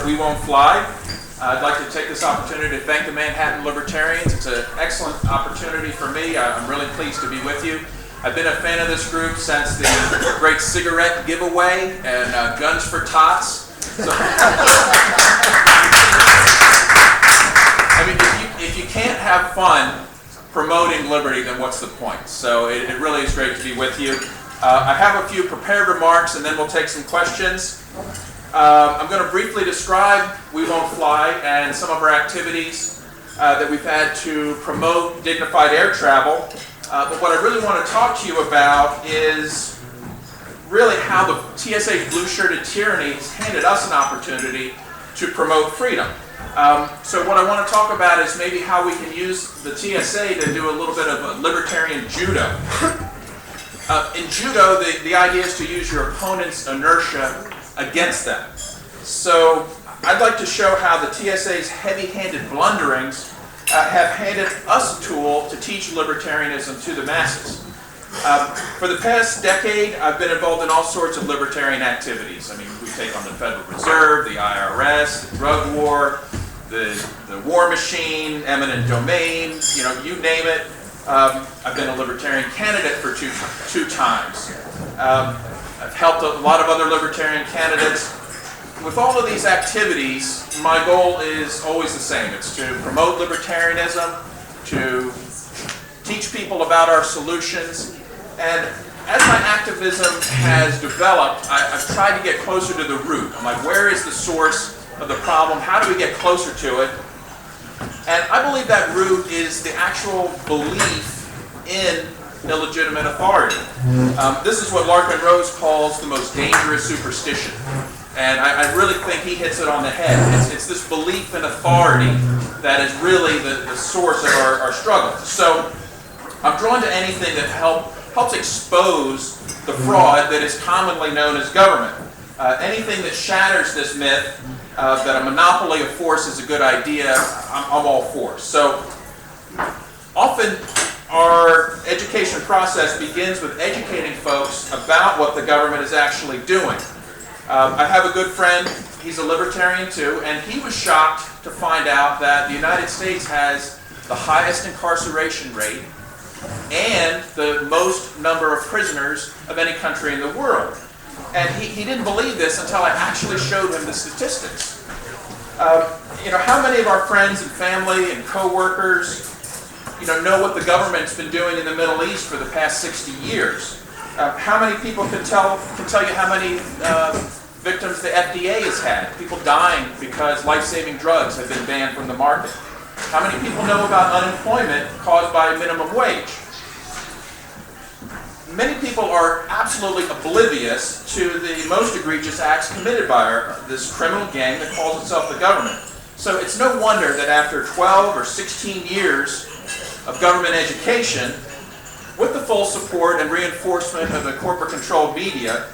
We Won't Fly. I'd like to take this opportunity to thank the Manhattan Libertarians. It's an excellent opportunity for me. I'm really pleased to be with you. I've been a fan of this group since the great cigarette giveaway and Guns for Tots. So, I mean, if you can't have fun promoting liberty, then what's the point? So it really is great to be with you. I have a few prepared remarks, and then we'll take some questions. I'm going to briefly describe We Won't Fly and some of our activities that we've had to promote dignified air travel. But what I really want to talk to you about is really how the TSA's blue-shirted tyranny has handed us an opportunity to promote freedom. So what I want to talk about is maybe how we can use the TSA to do a little bit of a libertarian judo. In judo, the idea is to use your opponent's inertia against them. So I'd like to show how the TSA's heavy-handed blunderings have handed us a tool to teach libertarianism to the masses. For the past decade, I've been involved in all sorts of libertarian activities. I mean, we take on the Federal Reserve, the IRS, the drug war, the war machine, eminent domain, you know, you name it. I've been a libertarian candidate for two times. I've helped a lot of other libertarian candidates. With all of these activities, my goal is always the same. It's to promote libertarianism, to teach people about our solutions, and as my activism has developed, I've tried to get closer to the root. I'm like, where is the source of the problem? How do we get closer to it? And I believe that root is the actual belief in illegitimate authority. This is what Larkin Rose calls the most dangerous superstition. And I really think he hits it on the head. It's this belief in authority that is really the source of our struggle. So I'm drawn to anything that helps expose the fraud that is commonly known as government. Anything that shatters this myth that a monopoly of force is a good idea, I'm all for. So often our education process begins with educating folks about what the government is actually doing. I have a good friend, he's a libertarian too, and he was shocked to find out that the United States has the highest incarceration rate and the most number of prisoners of any country in the world. And he didn't believe this until I actually showed him the statistics. You know, how many of our friends and family and co-workers, you know what the government's been doing in the Middle East for the past 60 years? How many people can tell you how many victims the FDA has had? People dying because life-saving drugs have been banned from the market. How many people know about unemployment caused by minimum wage? Many people are absolutely oblivious to the most egregious acts committed by this criminal gang that calls itself the government. So it's no wonder that after 12 or 16 years of government education, with the full support and reinforcement of the corporate-controlled media,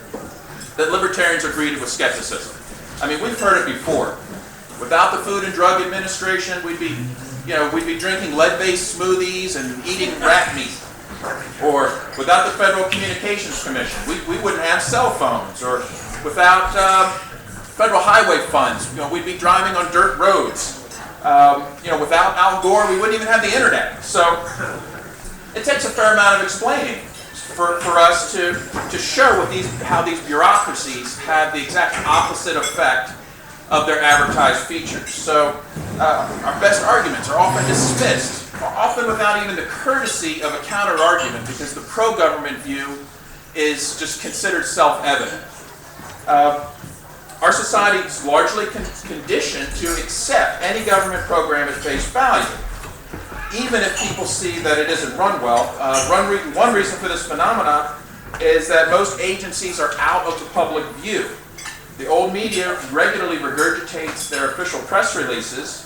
that libertarians are greeted with skepticism. I mean, we've heard it before. Without the Food and Drug Administration, we'd be drinking lead-based smoothies and eating rat meat. Or without the Federal Communications Commission, we wouldn't have cell phones. Or without federal highway funds, we'd be driving on dirt roads. Without Al Gore, we wouldn't even have the internet. So it takes a fair amount of explaining for us to show how these bureaucracies have the exact opposite effect of their advertised features. So our best arguments are often dismissed, often without even the courtesy of a counter-argument, because the pro-government view is just considered self-evident. Our society is largely conditioned to accept any government program at face value, even if people see that it isn't run well. One reason for this phenomenon is that most agencies are out of the public view. The old media regularly regurgitates their official press releases,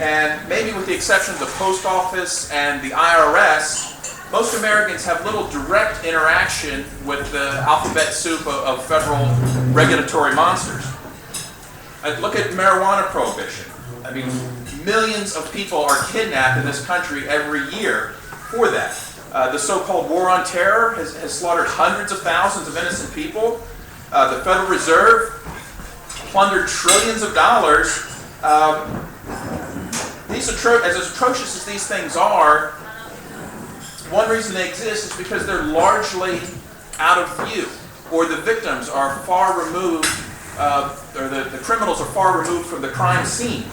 and maybe with the exception of the post office and the IRS, most Americans have little direct interaction with the alphabet soup of federal regulatory monsters. Look at marijuana prohibition. I mean, millions of people are kidnapped in this country every year for that. The so-called war on terror has slaughtered hundreds of thousands of innocent people. The Federal Reserve plundered trillions of dollars. As atrocious as these things are, one reason they exist is because they're largely out of view, or the victims are far removed, or the criminals are far removed from the crime scene.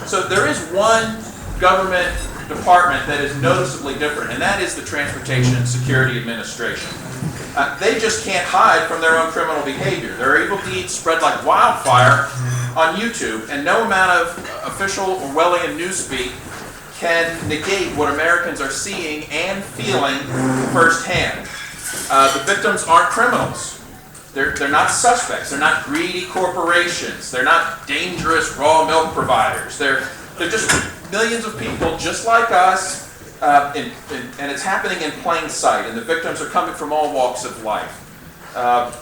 So there is one government department that is noticeably different, and that is the Transportation and Security Administration. They just can't hide from their own criminal behavior. Their evil deeds spread like wildfire on YouTube, and no amount of official Orwellian newspeak can negate what Americans are seeing and feeling firsthand. The victims aren't criminals. They're not suspects. They're not greedy corporations. They're not dangerous raw milk providers. They're just millions of people just like us, and it's happening in plain sight. And the victims are coming from all walks of life,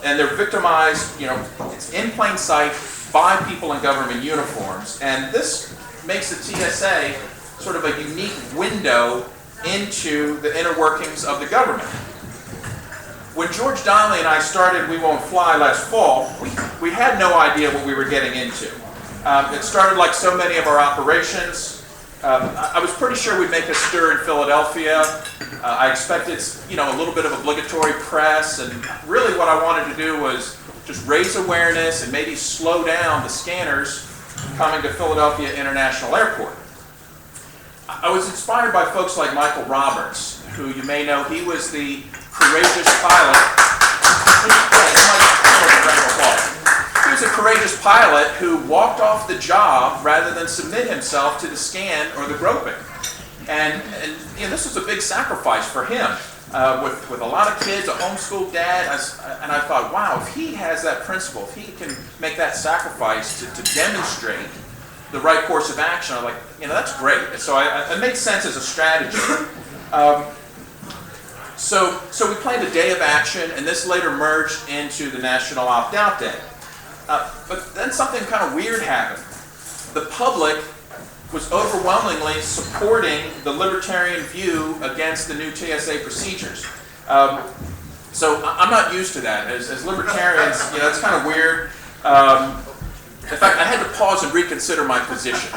and they're victimized. It's in plain sight by people in government uniforms, and this makes the TSA sort of a unique window into the inner workings of the government. When George Donnelly and I started We Won't Fly last fall, we had no idea what we were getting into. It started like so many of our operations. I was pretty sure we'd make a stir in Philadelphia. I expected, a little bit of obligatory press, and really what I wanted to do was just raise awareness and maybe slow down the scanners coming to Philadelphia International Airport. I was inspired by folks like Michael Roberts, who you may know. He was the courageous pilot. He was a courageous pilot who walked off the job rather than submit himself to the scan or the groping. And this was a big sacrifice for him. With a lot of kids, a homeschooled dad, and I thought, wow, if he has that principle, if he can make that sacrifice to demonstrate the right course of action, I'm like, that's great. And so it made sense as a strategy. So we planned a day of action, and this later merged into the National Opt-Out Day. But then something kind of weird happened. The public was overwhelmingly supporting the libertarian view against the new TSA procedures. So I'm not used to that. As libertarians, it's kind of weird. In fact, I had to pause and reconsider my position.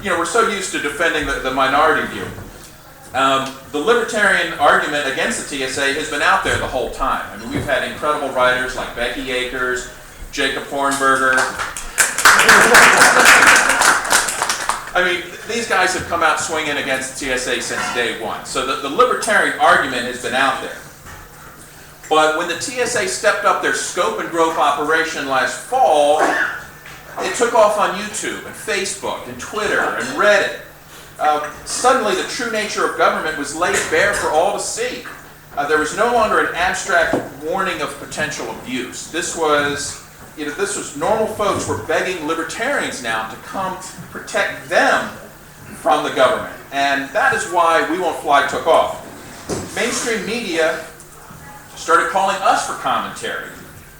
We're so used to defending the minority view. The libertarian argument against the TSA has been out there the whole time. I mean, we've had incredible writers like Becky Akers, Jacob Hornberger. I mean, these guys have come out swinging against the TSA since day one. So the libertarian argument has been out there. But when the TSA stepped up their scope and growth operation last fall, it took off on YouTube and Facebook and Twitter and Reddit. Suddenly, the true nature of government was laid bare for all to see. There was no longer an abstract warning of potential abuse. This was normal folks were begging libertarians now to come protect them from the government. And that is why We Won't Fly took off. Mainstream media started calling us for commentary,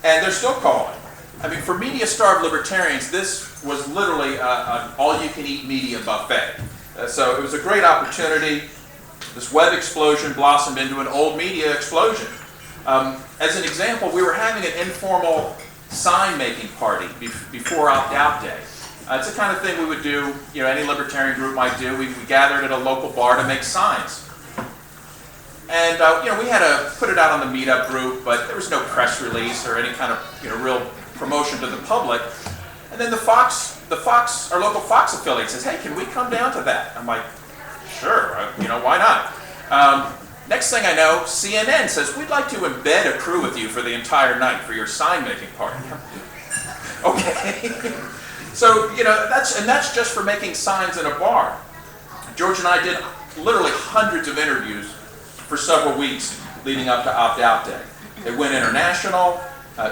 and they're still calling. I mean, for media-starved libertarians, this was literally an all-you-can-eat media buffet. So it was a great opportunity. This web explosion blossomed into an old media explosion. As an example, we were having an informal sign-making party before Opt-Out Day. It's the kind of thing we would do, any libertarian group might do. We gathered at a local bar to make signs. And, we had to put it out on the meetup group, but there was no press release or any kind of, real promotion to the public. And then our local Fox affiliate says, hey, can we come down to that? I'm like, sure, why not? Next thing I know, CNN says, we'd like to embed a crew with you for the entire night for your sign-making party. Okay. So, that's just for making signs in a bar. George and I did literally hundreds of interviews for several weeks leading up to Opt-Out Day. It went international,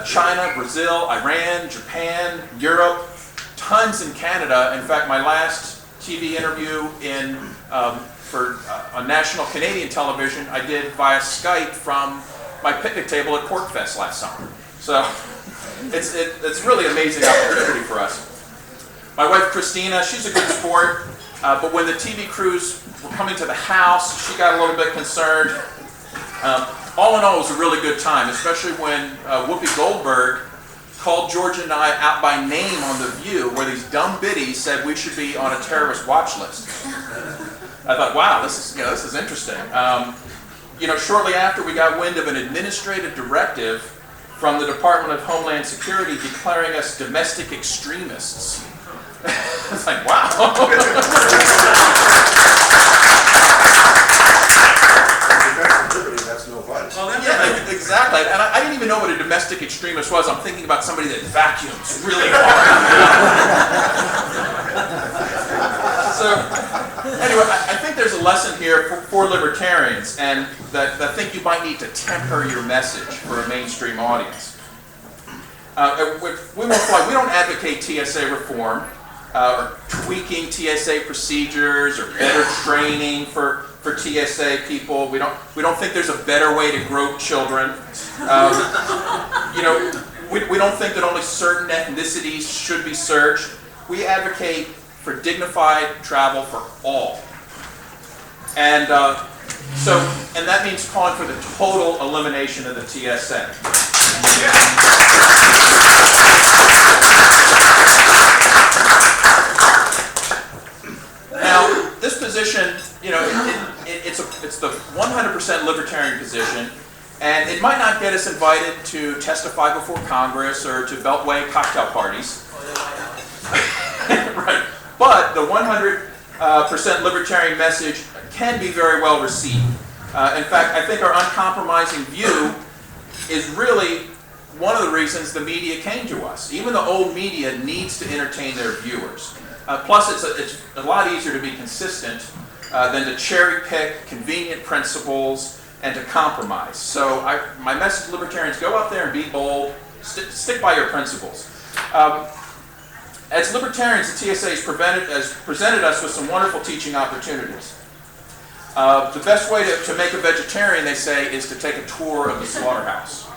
China, Brazil, Iran, Japan, Europe, tons in Canada. In fact, my last TV interview on national Canadian television, I did via Skype from my picnic table at Porkfest last summer. So it's really an amazing opportunity for us. My wife Christina, she's a good sport, but when the TV crews were coming to the house, she got a little bit concerned. all in all, it was a really good time, especially when Whoopi Goldberg called George and I out by name on The View, where these dumb biddies said we should be on a terrorist watch list. I thought, wow, this is interesting. Shortly after, we got wind of an administrative directive from the Department of Homeland Security declaring us domestic extremists. It's like, wow. That's no fun. Well, yeah, exactly. And I didn't even know what a domestic extremist was. I'm thinking about somebody that vacuums really hard. So, anyway, I think there's a lesson here for libertarians, and that I think you might need to temper your message for a mainstream audience. We don't advocate TSA reform or tweaking TSA procedures or better training for TSA people. We don't think there's a better way to grope children. We don't think that only certain ethnicities should be searched. We advocate for dignified travel for all. And that means calling for the total elimination of the TSA. Now, this position, it's the 100% libertarian position, and it might not get us invited to testify before Congress or to Beltway cocktail parties. Right. But the 100% libertarian message can be very well received. In fact, I think our uncompromising view is really one of the reasons the media came to us. Even the old media needs to entertain their viewers. Plus, it's a lot easier to be consistent than to cherry pick convenient principles and to compromise. So my message to libertarians, go out there and be bold, stick by your principles. As libertarians, the TSA has presented us with some wonderful teaching opportunities. The best way to make a vegetarian, they say, is to take a tour of the slaughterhouse.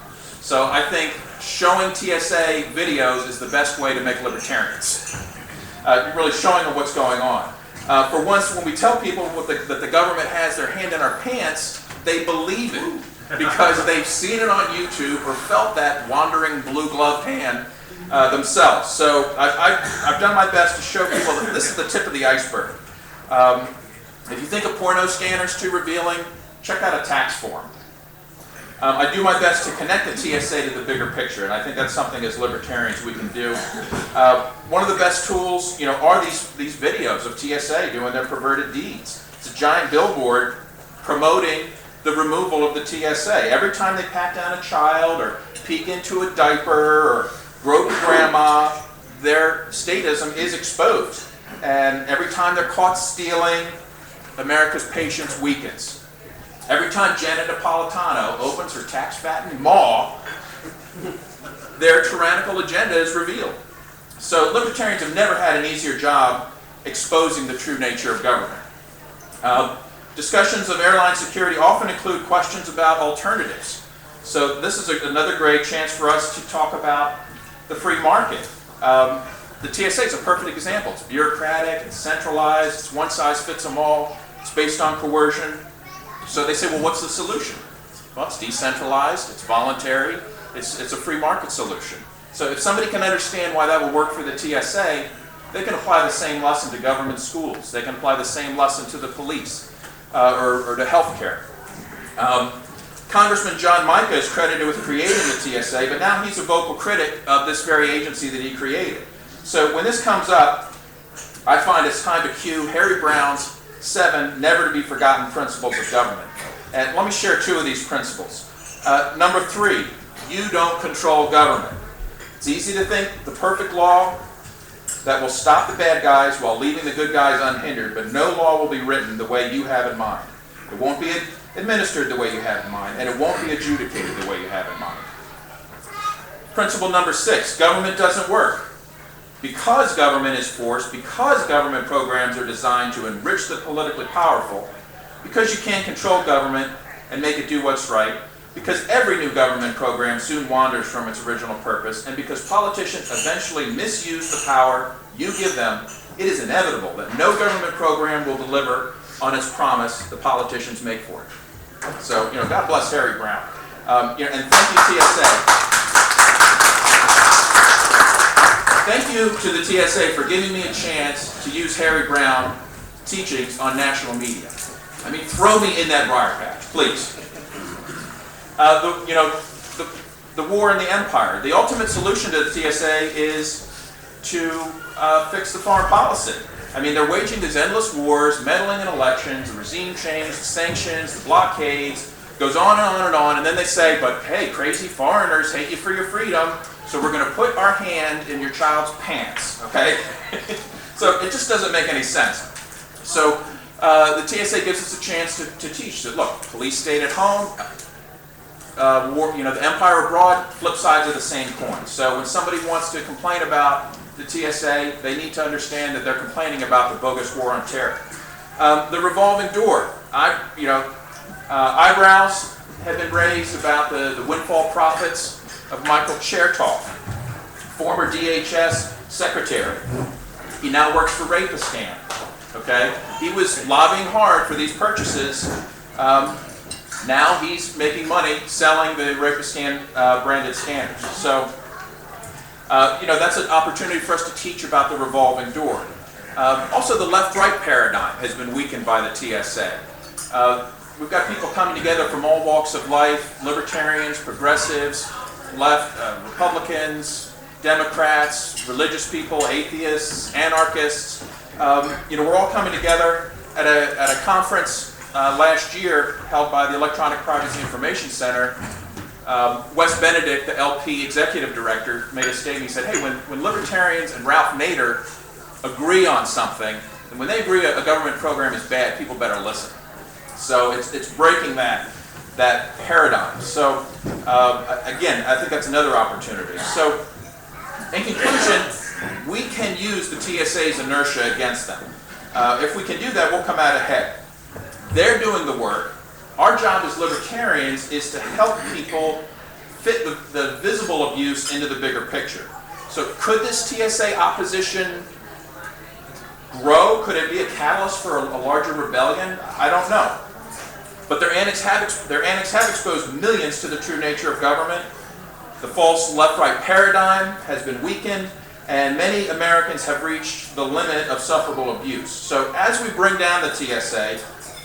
So I think showing TSA videos is the best way to make libertarians. Really showing them what's going on. For once, when we tell people that the government has their hand in our pants, they believe it because they've seen it on YouTube or felt that wandering blue-gloved hand themselves. So I've done my best to show people that this is the tip of the iceberg. If you think a porno scanner is too revealing, check out a tax form. I do my best to connect the TSA to the bigger picture, and I think that's something as libertarians we can do. One of the best tools, are these videos of TSA doing their perverted deeds. It's a giant billboard promoting the removal of the TSA. Every time they pat down a child or peek into a diaper or grope grandma, their statism is exposed. And every time they're caught stealing, America's patience weakens. Every time Janet Napolitano opens her tax-fattened maw, their tyrannical agenda is revealed. So libertarians have never had an easier job exposing the true nature of government. Discussions of airline security often include questions about alternatives. So this is another great chance for us to talk about the free market. The TSA is a perfect example. It's bureaucratic, it's centralized, it's one size fits them all, it's based on coercion. So they say, well, what's the solution? Well, it's decentralized, it's voluntary, it's a free market solution. So if somebody can understand why that will work for the TSA, they can apply the same lesson to government schools. They can apply the same lesson to the police or to healthcare. Congressman John Micah is credited with creating the TSA, but now he's a vocal critic of this very agency that he created. So when this comes up, I find it's time to cue Harry Brown's 7 never-to-be-forgotten principles of government. And let me share 2 of these principles. Number 3, you don't control government. It's easy to think the perfect law that will stop the bad guys while leaving the good guys unhindered, but no law will be written the way you have in mind. It won't be administered the way you have in mind, and it won't be adjudicated the way you have in mind. Principle number 6, government doesn't work. Because government is forced, because government programs are designed to enrich the politically powerful, because you can't control government and make it do what's right, because every new government program soon wanders from its original purpose, and because politicians eventually misuse the power you give them, it is inevitable that no government program will deliver on its promise the politicians make for it. So, God bless Harry Brown. And thank you, TSA. Thank you to the TSA for giving me a chance to use Harry Brown teachings on national media. I mean, throw me in that briar patch, please. The war in the empire. The ultimate solution to the TSA is to fix the foreign policy. I mean, they're waging these endless wars, meddling in elections, the regime change, the sanctions, the blockades, goes on and on and on, and then they say, but hey, crazy foreigners hate you for your freedom, so we're going to put our hand in your child's pants, okay? So it just doesn't make any sense. So the TSA gives us a chance to teach that, look, police state at home, war, the empire abroad, flip sides of the same coin. So when somebody wants to complain about the TSA, they need to understand that they're complaining about the bogus war on terror. The revolving door. Eyebrows have been raised about the windfall profits of Michael Chertoff, former DHS secretary. He now works for Rapistan. Okay, he was lobbying hard for these purchases. Now he's making money selling the Rapistan branded scanners. So, that's an opportunity for us to teach about the revolving door. Also, the left-right paradigm has been weakened by the TSA. We've got people coming together from all walks of life, libertarians, progressives, left, Republicans, Democrats, religious people, atheists, anarchists. We're all coming together at a conference last year held by the Electronic Privacy Information Center. Wes Benedict, the LP executive director, made a statement. He said, hey, when libertarians and Ralph Nader agree on something, and when they agree a government program is bad, people better listen. So it's breaking that paradigm. So again, I think that's another opportunity. So in conclusion, we can use the TSA's inertia against them. If we can do that, we'll come out ahead. They're doing the work. Our job as libertarians is to help people fit the visible abuse into the bigger picture. So could this TSA opposition grow? Could it be a catalyst for a larger rebellion? I don't know. But their annex have exposed millions to the true nature of government. The false left-right paradigm has been weakened, and many Americans have reached the limit of sufferable abuse. So as we bring down the TSA,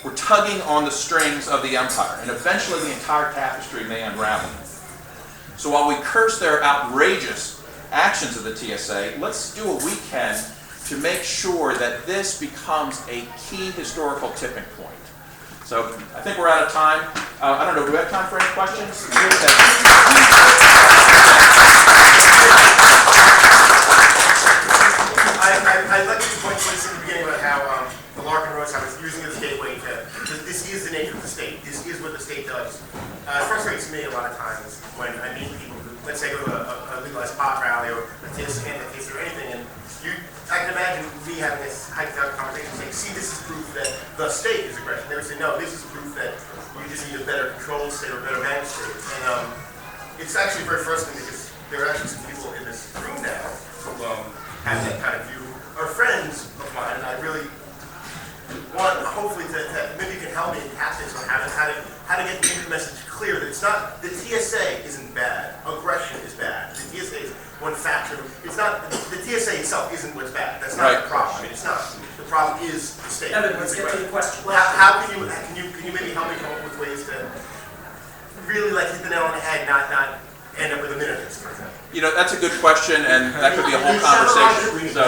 we're tugging on the strings of the empire, and eventually the entire tapestry may unravel. So while we curse their outrageous actions of the TSA, let's do what we can to make sure that this becomes a key historical tipping point. So I think we're out of time. I don't know, do we have time for any questions? I'd like to point to this in the beginning about how the Larkin Rose I was using as a gateway to this is the nature of the state. This is what the state does. It frustrates me a lot of times when I meet people who, let's say, go to a legalized pot rally or a TSA or anything, and I can imagine me having this hypothetical conversation saying, see, this is proof that the state is aggressive. They would say, no, this is proof that you just need a better control state or a better managed state. And it's actually very frustrating because there are actually some people in this room now who have that kind of view, are friends of mine, and I really want, hopefully, to maybe you can help me tap this on how to get the message clear that it's not, the TSA isn't bad, aggression is bad. The TSA is one factor. It's not, the TSA itself isn't what's bad. That's not the problem. I mean, it's not. The problem is the state. Evan, let's get to the question. How can you maybe help me come up with ways to really hit the nail on the head, not end up with a minute, for example? That's a good question, and that could be a whole conversation. So,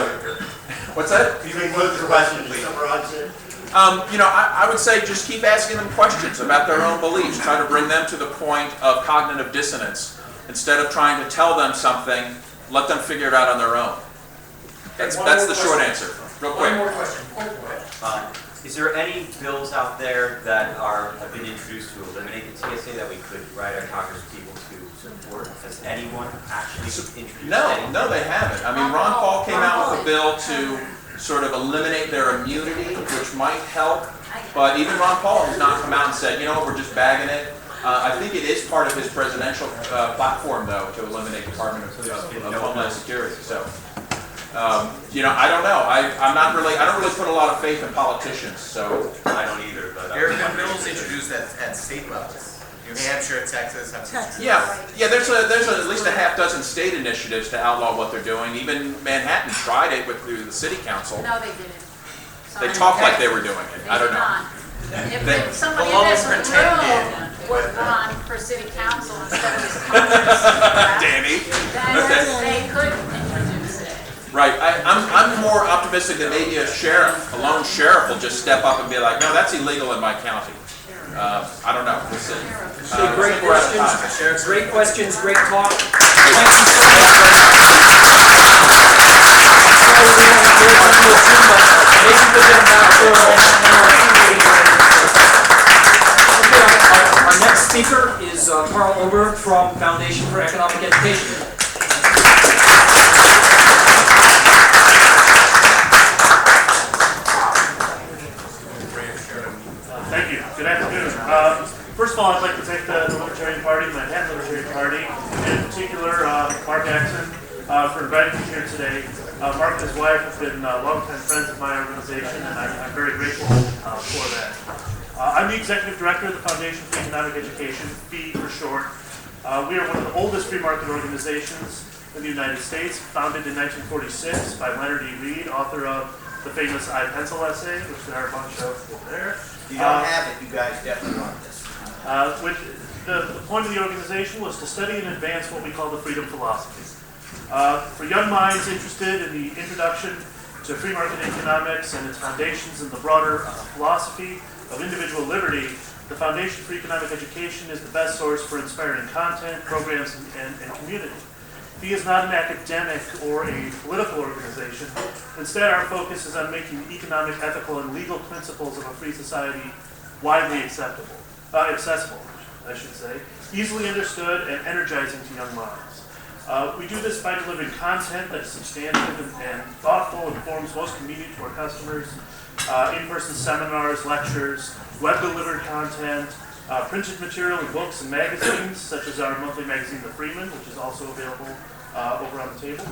what's that? Can you include the question, please? I would say just keep asking them questions about their own beliefs. Try to bring them to the point of cognitive dissonance. Instead of trying to tell them something, let them figure it out on their own. That's the short answer. Real quick. One more question. Is there any bills out there that have been introduced to eliminate the TSA that we could write our Congress people to support? Has anyone actually introduced anything? No, they haven't. I mean, Ron Paul came out with a bill to sort of eliminate their immunity, which might help. But even Ron Paul has not come out and said, we're just bagging it. I think it is part of his presidential platform, though, to eliminate Department of Homeland Security. So. You know, I don't know. I don't really put a lot of faith in politicians, so. I don't either, but. There have been bills introduced at state levels. New Hampshire, Texas have introduced. Yeah, there's at least a half dozen state initiatives to outlaw what they're doing. Even Manhattan tried it through the city council. No, they didn't. They talked like they were doing it. I don't know. If somebody in this room would run for city council instead of this Congress, Danny. then they could introduce it. Right. I'm more optimistic that maybe a lone sheriff will just step up and be like, no, that's illegal in my county. I don't know. We'll see. Great we're out of questions. time. Great questions. Great talk. Thank you so much. Maybe we'll get back for our next speaker is Carl Ober from Foundation for Economic Education. Thank you. Good afternoon. First of all, I'd like to thank the Libertarian Party, the Manhattan Libertarian Party, and in particular Mark Axon, for inviting me here today. Mark and his wife have been longtime friends of my organization, and I'm very grateful for that. I'm the Executive Director of the Foundation for Economic Education, FEE for short. We are one of the oldest free market organizations in the United States, founded in 1946 by Leonard E. Read, author of the famous I Pencil essay, which there are a bunch of over there. You don't have it, you guys definitely want this. The point of the organization was to study and advance what we call the freedom philosophy. For young minds interested in the introduction to free market economics and its foundations in the broader philosophy of individual liberty, the Foundation for Economic Education is the best source for inspiring content, programs, and community. FEE is not an academic or a political organization. Instead, our focus is on making the economic, ethical, and legal principles of a free society widely accessible, I should say, easily understood and energizing to young minds. We do this by delivering content that is substantive and thoughtful and forms most convenient to our customers, in-person seminars, lectures, web-delivered content, printed material in books and magazines, such as our monthly magazine, The Freeman, which is also available over on the table,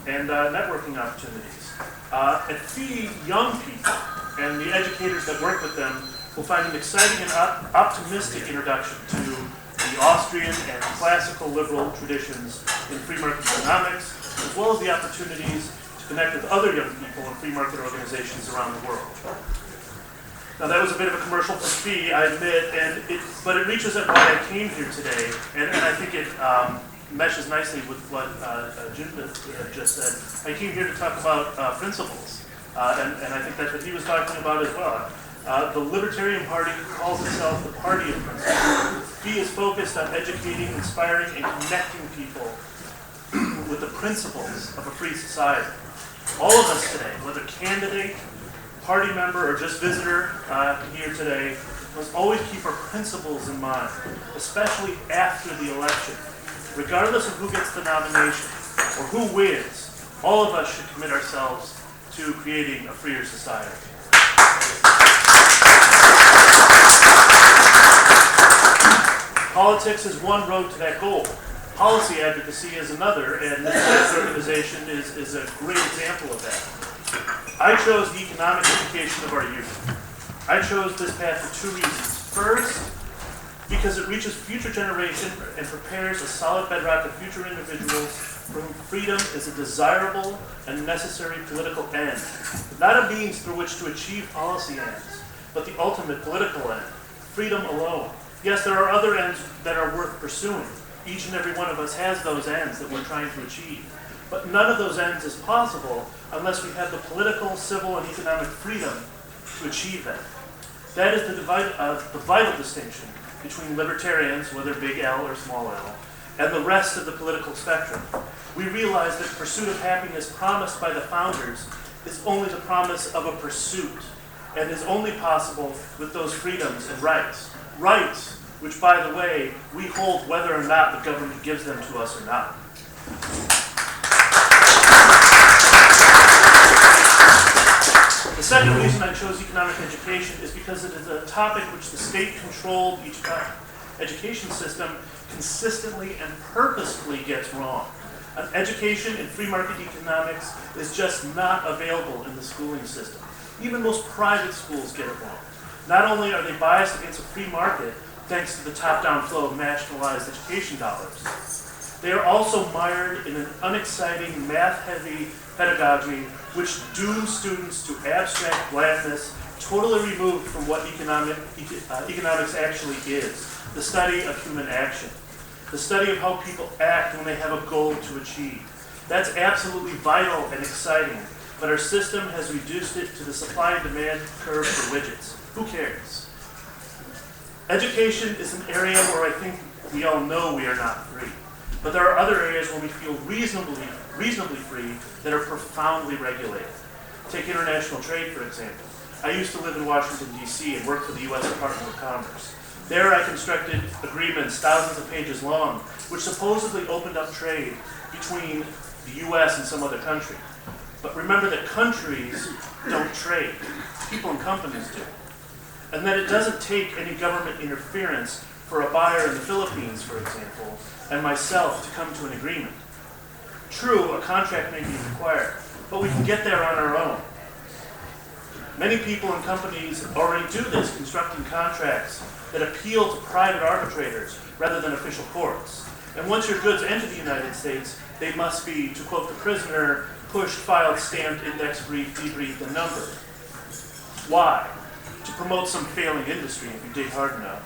and networking opportunities. At FEE, young people and the educators that work with them will find an exciting and optimistic introduction to the Austrian and classical liberal traditions in free market economics, as well as the opportunities to connect with other young people in free market organizations around the world. Now that was a bit of a commercial for FEE, I admit, but it reaches at why I came here today, and I think it meshes nicely with what Jim just said. I came here to talk about principles, and I think that's what he was talking about as well. The Libertarian Party calls itself the party of principles. FEE is focused on educating, inspiring, and connecting people with the principles of a free society. All of us today, whether candidate, party member, or just visitor here today, must always keep our principles in mind, especially after the election. Regardless of who gets the nomination or who wins, all of us should commit ourselves to creating a freer society. Politics is one road to that goal. Policy advocacy is another, and this organization is a great example of that. I chose the economic education of our youth. I chose this path for two reasons. First, because it reaches future generations and prepares a solid bedrock of future individuals for whom freedom is a desirable and necessary political end, not a means through which to achieve policy ends, but the ultimate political end, freedom alone. Yes, there are other ends that are worth pursuing. Each and every one of us has those ends that we're trying to achieve. But none of those ends is possible unless we have the political, civil, and economic freedom to achieve them. That is the vital distinction between libertarians, whether big L or small l, and the rest of the political spectrum. We realize that the pursuit of happiness promised by the founders is only the promise of a pursuit, and is only possible with those freedoms and rights. Rights, which, by the way, we hold whether or not the government gives them to us or not. The second reason I chose economic education is because it is a topic which the state-controlled education system consistently and purposefully gets wrong. Education in free market economics is just not available in the schooling system. Even most private schools get it wrong. Not only are they biased against a free market, thanks to the top-down flow of nationalized education dollars, they are also mired in an unexciting, math-heavy pedagogy which dooms students to abstract blandness, totally removed from what economics actually is, the study of human action, the study of how people act when they have a goal to achieve. That's absolutely vital and exciting, but our system has reduced it to the supply and demand curve for widgets. Who cares? Education is an area where I think we all know we are not free. But there are other areas where we feel reasonably free that are profoundly regulated. Take international trade, for example. I used to live in Washington, D.C. and worked for the U.S. Department of Commerce. There I constructed agreements thousands of pages long, which supposedly opened up trade between the U.S. and some other country. But remember that countries don't trade. People and companies do. And that it doesn't take any government interference for a buyer in the Philippines, for example, and myself to come to an agreement. True, a contract may be required, but we can get there on our own. Many people and companies already do this, constructing contracts that appeal to private arbitrators rather than official courts. And once your goods enter the United States, they must be, to quote the prisoner, pushed, filed, stamped, indexed, briefed, debriefed, and numbered. Why? To promote some failing industry if you dig hard enough.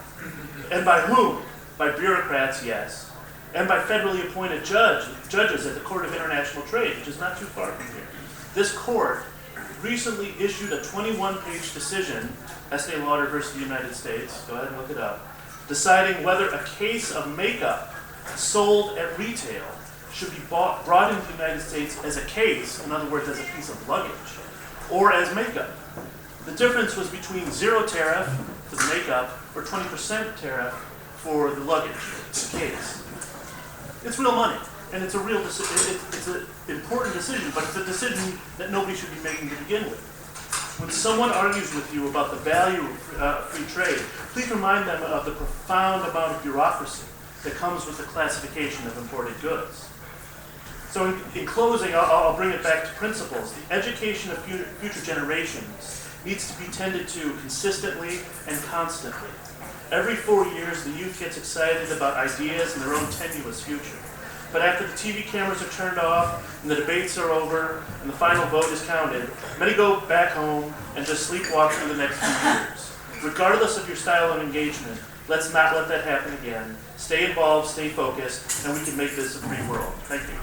And by whom? By bureaucrats, yes. And by federally appointed judges at the Court of International Trade, which is not too far from here. This court recently issued a 21-page decision, Estee Lauder versus the United States, go ahead and look it up, deciding whether a case of makeup sold at retail should be brought into the United States as a case, in other words, as a piece of luggage, or as makeup. The difference was between 0 tariff for the makeup or 20% tariff for the luggage, the case. It's real money, and it's a real decision. It's an important decision, but it's a decision that nobody should be making to begin with. When someone argues with you about the value of free trade, please remind them of the profound amount of bureaucracy that comes with the classification of imported goods. So in closing, I'll bring it back to principles. The education of future generations needs to be tended to consistently and constantly. Every 4 years, the youth gets excited about ideas and their own tenuous future. But after the TV cameras are turned off and the debates are over and the final vote is counted, many go back home and just sleepwalk through the next few years. Regardless of your style of engagement, let's not let that happen again. Stay involved, stay focused, and we can make this a free world. Thank you.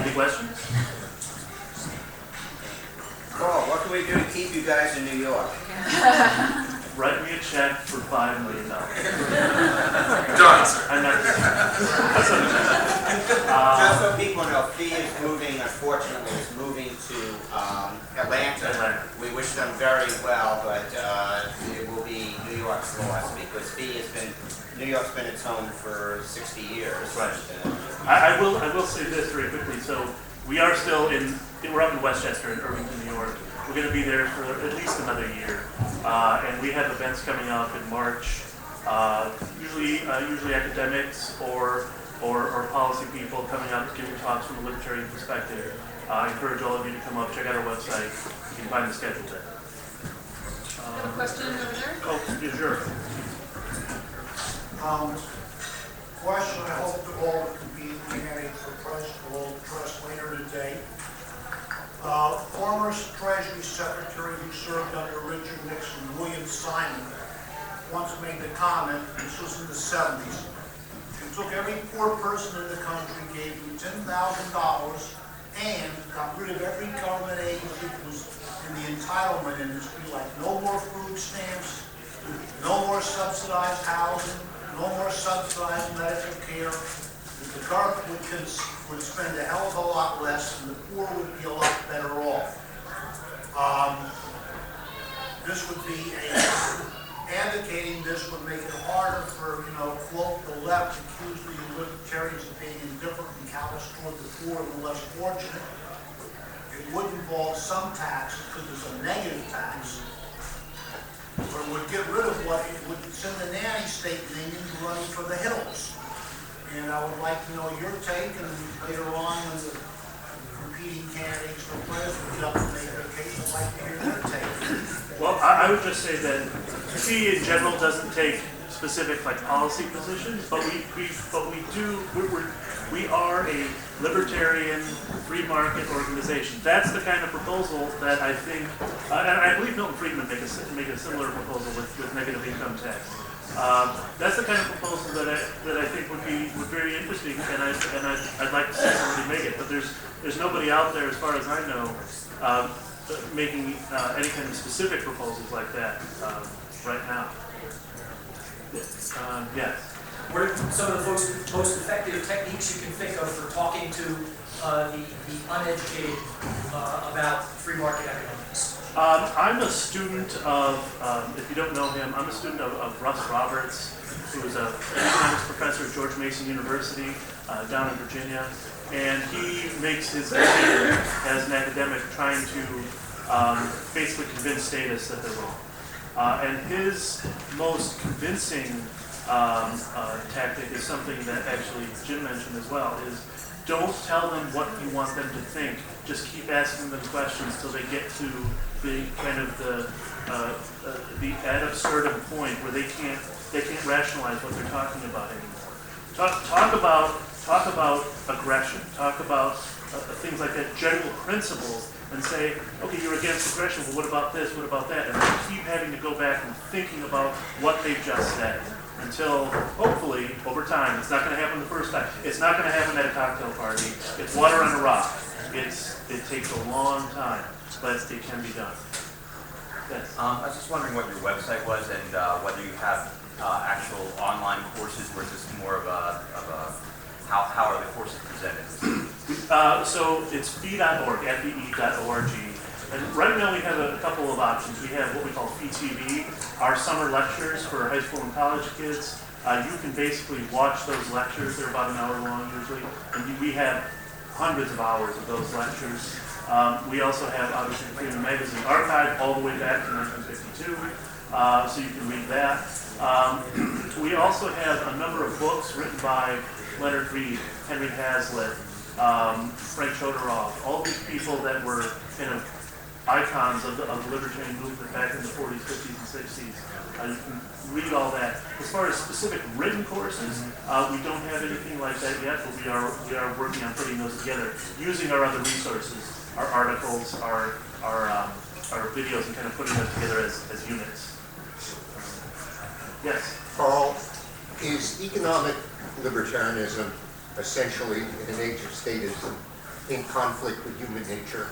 Any questions? Carl, what can we do to keep you guys in New York? Write me a check for $5 million. Done, sir. I'm not Just so people know, Fee is moving, unfortunately, is moving to Atlanta. We wish them very well, but it will be New York's loss because Fee has been, New York's been its home for 60 years. Right. I will say this very quickly. So we are still we're up in Westchester in Irvington, New York. We're going to be there for at least another year. And we have events coming up in March, usually academics or policy people coming up giving talks from a libertarian perspective. I encourage all of you to come up, check out our website. You can find the schedule there. Have a question over there? Oh, yeah, sure. Question, I hope that all can be handed for press, will press later today. Former Treasury Secretary who served under Richard Nixon, William Simon, once made the comment, this was in the 70s, he took every poor person in the country, gave them $10,000, and got rid of every government agency that was in the entitlement industry, like no more food stamps, no more subsidized housing, no more subsidized medical care. The government would spend a hell of a lot less, and the poor would be a lot better off. This would be advocating this would make it harder for, quote, the left accuse the libertarians of being indifferent and callous toward the poor and the less fortunate. It would involve some taxes, because there's a negative tax, or it would get rid of what, it would send the nanny state minions running for the hills. And I would like to know your take, and later on, when the competing candidates for president get up and make their case, I'd like to hear their take. Well, I would just say that fee in general doesn't take specific like policy positions, but we are a libertarian free market organization. That's the kind of proposal that I think, and I believe Milton Friedman make a similar proposal with negative income tax. That's the kind of proposal that I think would be very interesting, and I'd like to see somebody make it. But there's nobody out there, as far as I know, making any kind of specific proposals like that right now. Yes. What are some of the most effective techniques you can think of for talking to the uneducated about free market economics? I'm a student of, if you don't know him, I'm a student of Russ Roberts, who is an economics professor at George Mason University down in Virginia. And he makes his living as an academic trying to basically convince statists that they're wrong. And his most convincing tactic is something that actually Jim mentioned as well, is don't tell them what you want them to think. Just keep asking them questions till they get to the kind of the ad absurdum point where they can't rationalize what they're talking about anymore. Talk about aggression. Talk about things like that, general principles, and say, okay, you're against aggression, well, what about this, what about that? And they keep having to go back and thinking about what they've just said until, hopefully, over time, it's not going to happen the first time. It's not going to happen at a cocktail party. It's water on a rock. It takes a long time, but it can be done. Yes. I was just wondering what your website was and whether you have actual online courses, or is this more of a how are the courses presented? So it's fee.org, fe.org. And right now we have a couple of options. We have what we call Fee TV, our summer lectures for high school and college kids. You can basically watch those lectures. They're about an hour long usually. And we have hundreds of hours of those lectures. We also have, obviously, the Freedom Magazine archive all the way back to 1952. So you can read that. We also have a number of books written by Leonard Read, Henry Hazlitt, Frank Chodorov, all these people that were kind of icons of the libertarian movement back in the 40s, 50s, and 60s. You can read all that. As far as specific written courses, we don't have anything like that yet, but we are working on putting those together using our other resources, our articles, our videos, and kind of putting them together as units. Yes? Carl, is economic libertarianism essentially, in an age of statism, in conflict with human nature?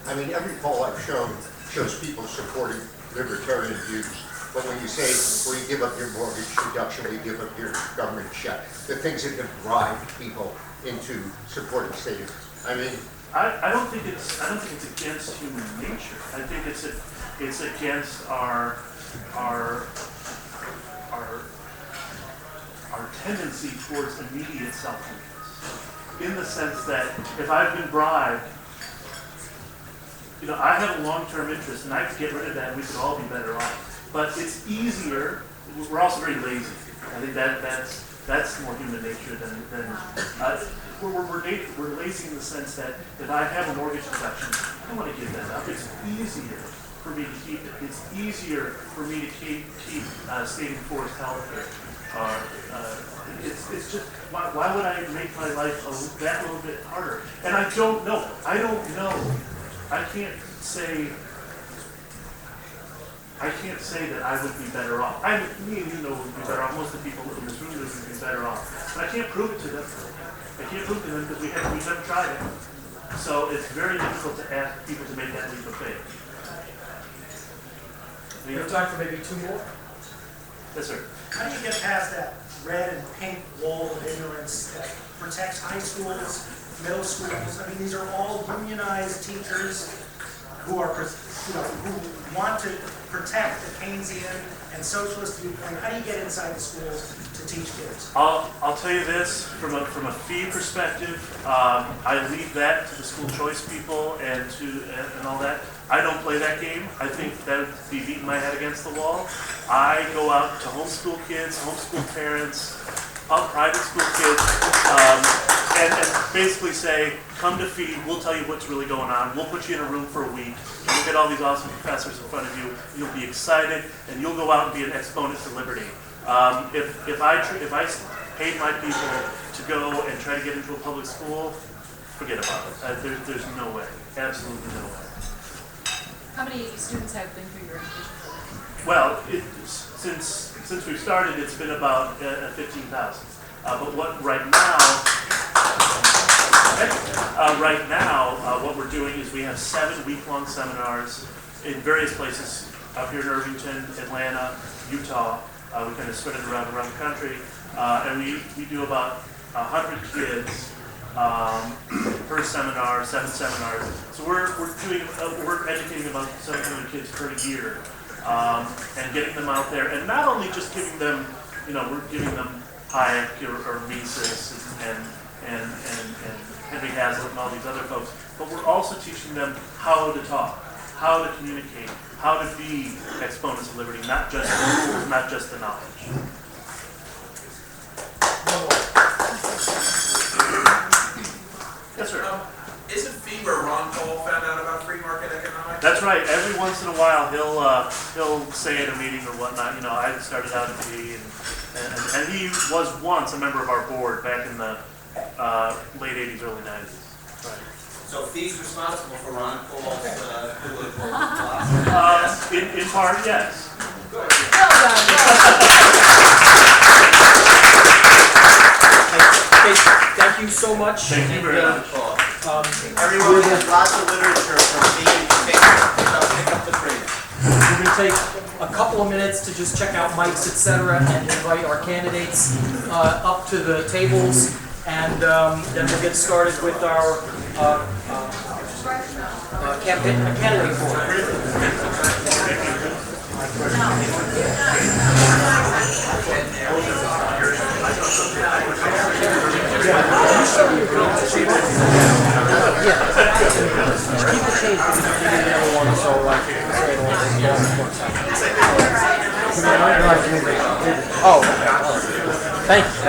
I mean, every poll I've shown shows people supporting libertarian views. But when you say, well, you give up your mortgage deduction, or you give up your government check, the things that can drive people into supporting statism. I mean, I don't think it's against human nature. I think it's against our tendency towards immediate self-interest. In the sense that if I've been bribed, I have a long-term interest, and I could get rid of that, and we could all be better off. But it's easier. We're also very lazy. I think that's more human nature than we're lazy in the sense that if I have a mortgage deduction, I don't want to give that up. It's easier for me to keep it. It's easier for me to keep state enforced health care. It's just why would I make my life that little bit harder? And I don't know. I can't say that I would be better off. Me and you know would be better off. Most of the people in this room would be better off. But I can't prove it to them. I can't prove it to them because we've never tried it. So it's very difficult to ask people to make that leap of faith. We have time for maybe two more. Yes, sir. How do you get past that red and pink wall of ignorance that protects high schools, middle schools? I mean, these are all unionized teachers who are, who want to protect the Keynesian and socialist viewpoint? How do you get inside the schools to teach kids? I'll tell you this, from a fee perspective, I leave that to the school choice people and all that. I don't play that game. I think that would be beating my head against the wall. I go out to homeschool kids, homeschool parents, private school kids, and basically say, come to feed, we'll tell you what's really going on, we'll put you in a room for a week, and you'll get all these awesome professors in front of you, you'll be excited, and you'll go out and be an exponent for liberty. If I paid my people to go and try to get into a public school, forget about it. There's no way, absolutely no way. How many students have been through your education program? Well, since we've started, it's been about 15,000. But what right now, what we're doing is we have 7 week-long seminars in various places up here in Irvington, Atlanta, Utah. We kind of spread it around the country, and we do about 100 kids per seminar, 7 seminars. So we're educating about 700 kids per year, and getting them out there, and not only just giving them, we're giving them Hayek or Mises and Henry Hazlitt and all these other folks, but we're also teaching them how to talk, how to communicate, how to be exponents of liberty, not just the rules, not just the knowledge. Yes, sir. Isn't FEMA Ron Paul found out about free market economics? That's right. Every once in a while, he'll say at a meeting or whatnot. I started out at FE, and he was once a member of our board back in the late '80s, early '90s. Right. So fees responsible for Ron Paul's political philosophy? In part, yes. Well done. Thank you so much. Thank you very much. Everyone has lots of literature from fee and pick up the phrase. We're going to take a couple of minutes to just check out mics, etc., and invite our candidates up to the tables, and then we'll get started with our candidate forum. Oh, thank you.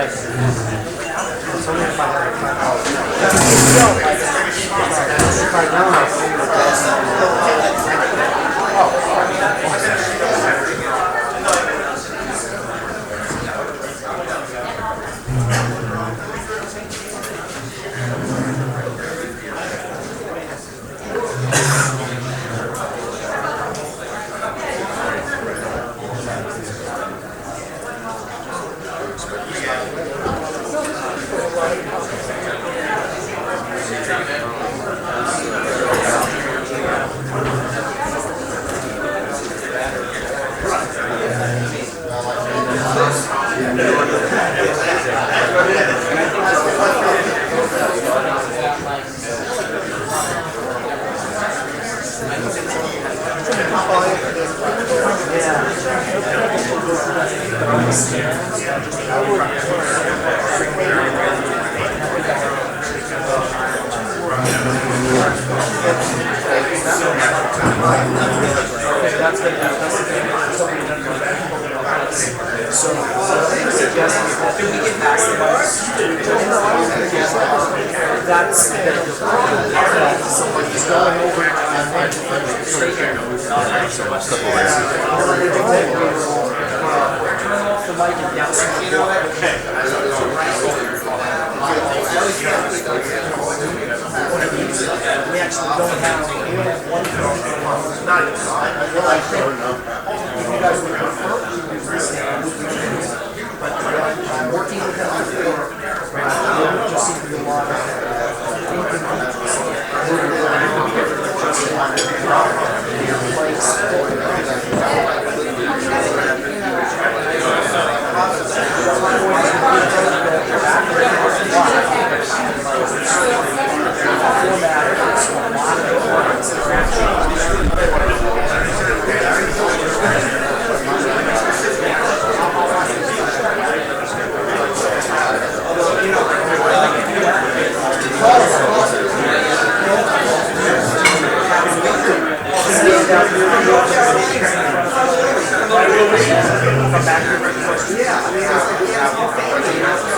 come back here for the question?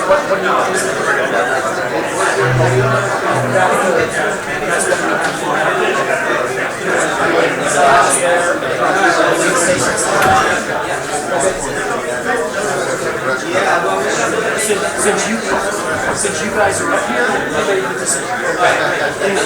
What do you want? That's what we since you guys are up here, I'm ready to disagree.